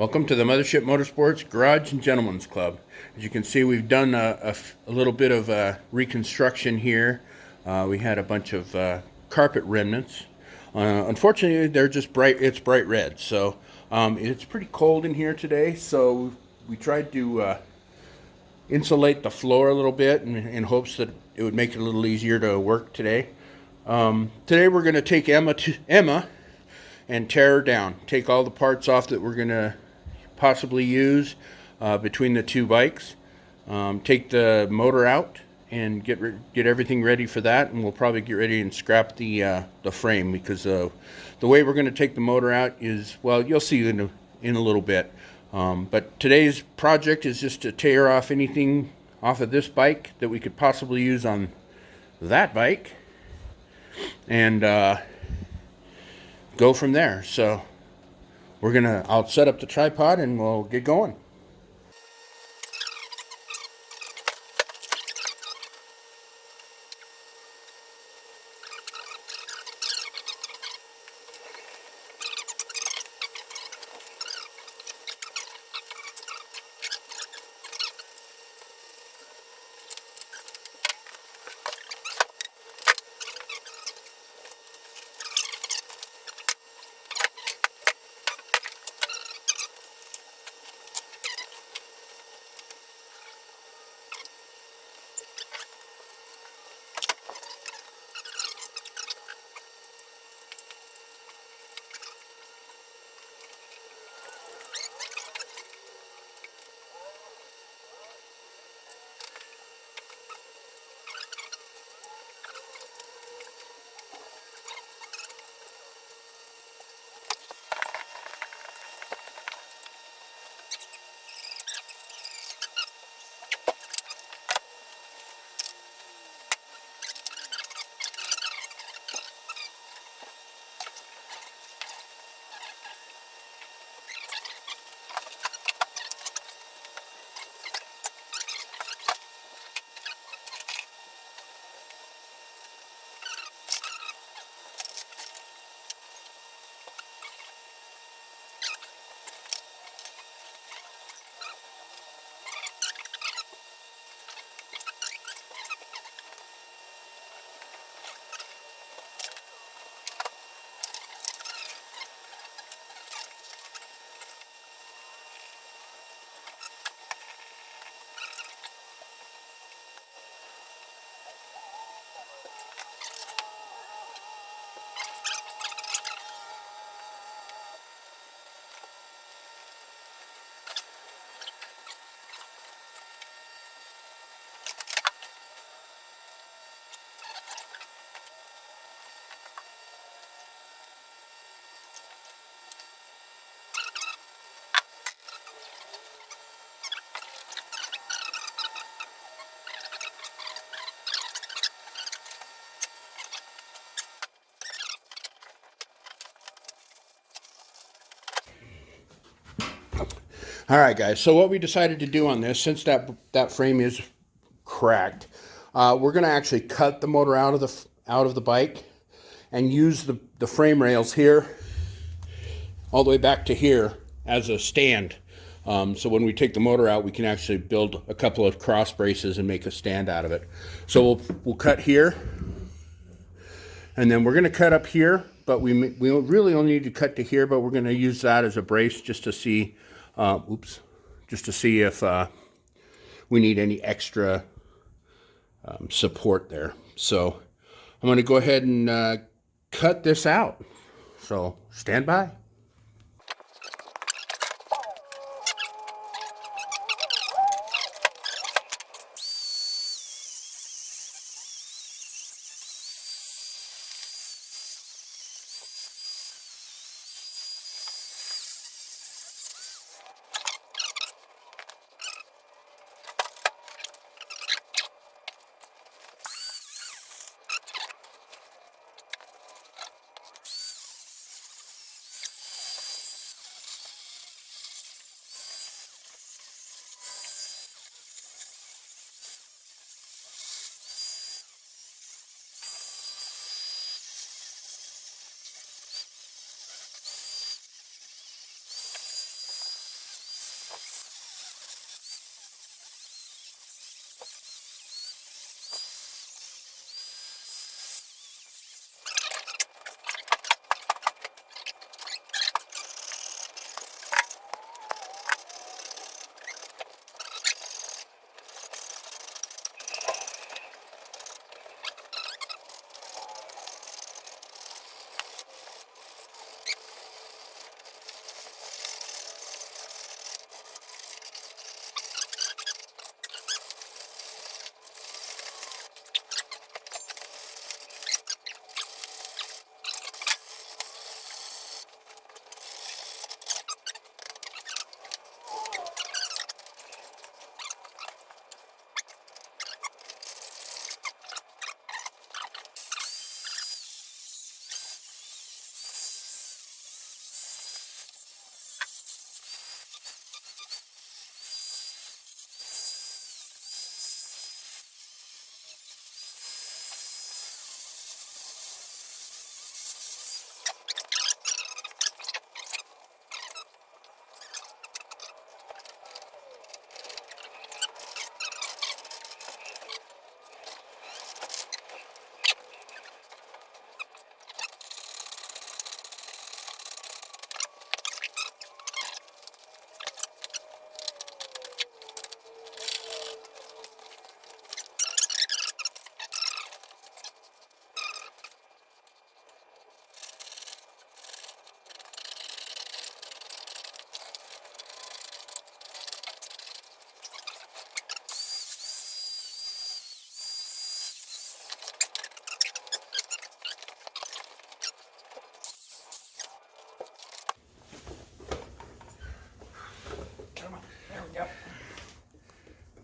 Welcome to the Mothership Motorsports Garage and Gentlemen's Club. As you can see, we've done a little bit of reconstruction here. We had a bunch of carpet remnants. Unfortunately, they're just it's bright red. So it's pretty cold in here today. So we tried to insulate the floor a little bit in hopes that it would make it a little easier to work today. Today we're going to take Emma and tear her down. Take all the parts off that we're going to possibly use between the two bikes. Take the motor out and get everything ready for that, and we'll probably get ready and scrap the frame, because the way we're going to take the motor out is, well, you'll see in a little bit. But today's project is just to tear off anything off of this bike that we could possibly use on that bike, and go from there. So I'll set up the tripod and we'll get going. All right, guys, so what we decided to do on this, since that frame is cracked, we're going to actually cut the motor out of the bike and use the frame rails here all the way back to here as a stand. So when we take the motor out, we can actually build a couple of cross braces and make a stand out of it. So we'll cut here, and then we're going to cut up here, but we really only need to cut to here, but we're going to use that as a brace just to see just to see if we need any extra support there. So I'm going to go ahead and cut this out. So stand by.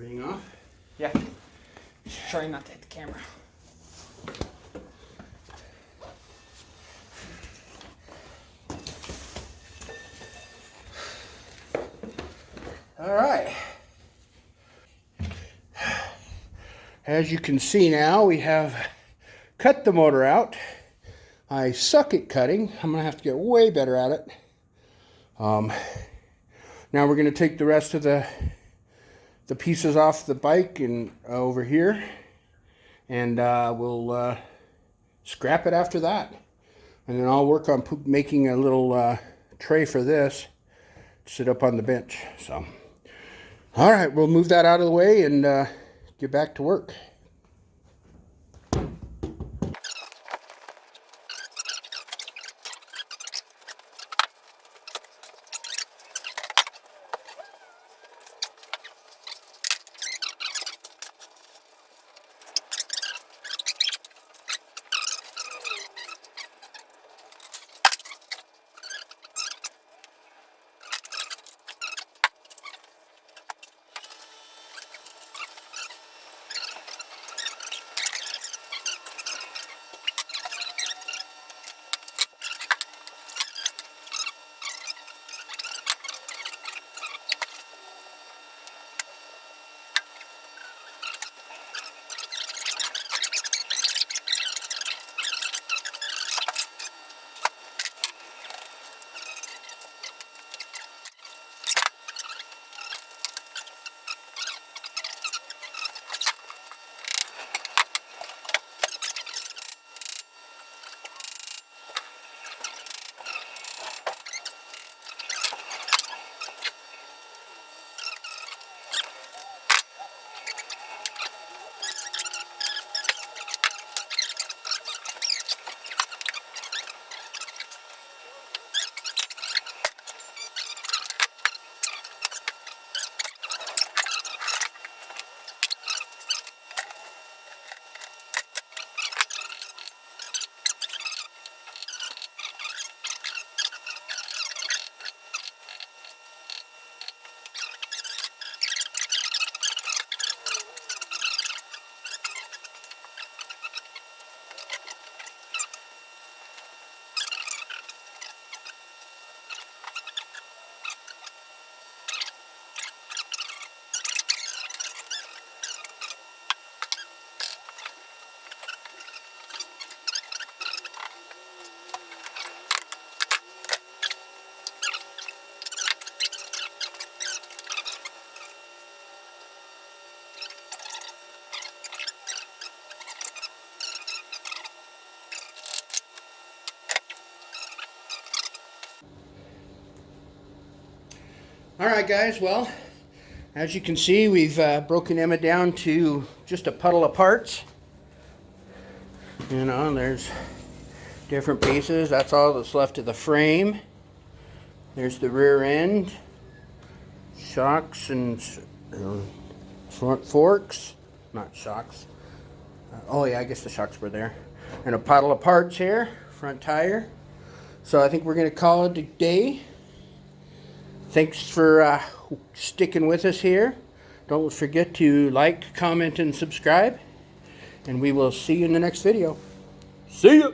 Everything off? Yeah. Try not to hit the camera. All right. As you can see now, we have cut the motor out. I suck at cutting. I'm gonna have to get way better at it. Now we're gonna take the rest of the pieces off the bike and over here, and we'll scrap it after that. And then I'll work on making a little tray for this to sit up on the bench. So, all right, we'll move that out of the way and get back to work. All right, guys, well, as you can see, we've broken Emma down to just a puddle of parts. You know, there's different pieces. That's all that's left of the frame. There's the rear end, shocks and front forks, not shocks. Oh yeah, I guess the shocks were there. And a puddle of parts here, front tire. So I think we're gonna call it a day. Thanks for sticking with us here. Don't forget to like, comment, and subscribe. And we will see you in the next video. See ya!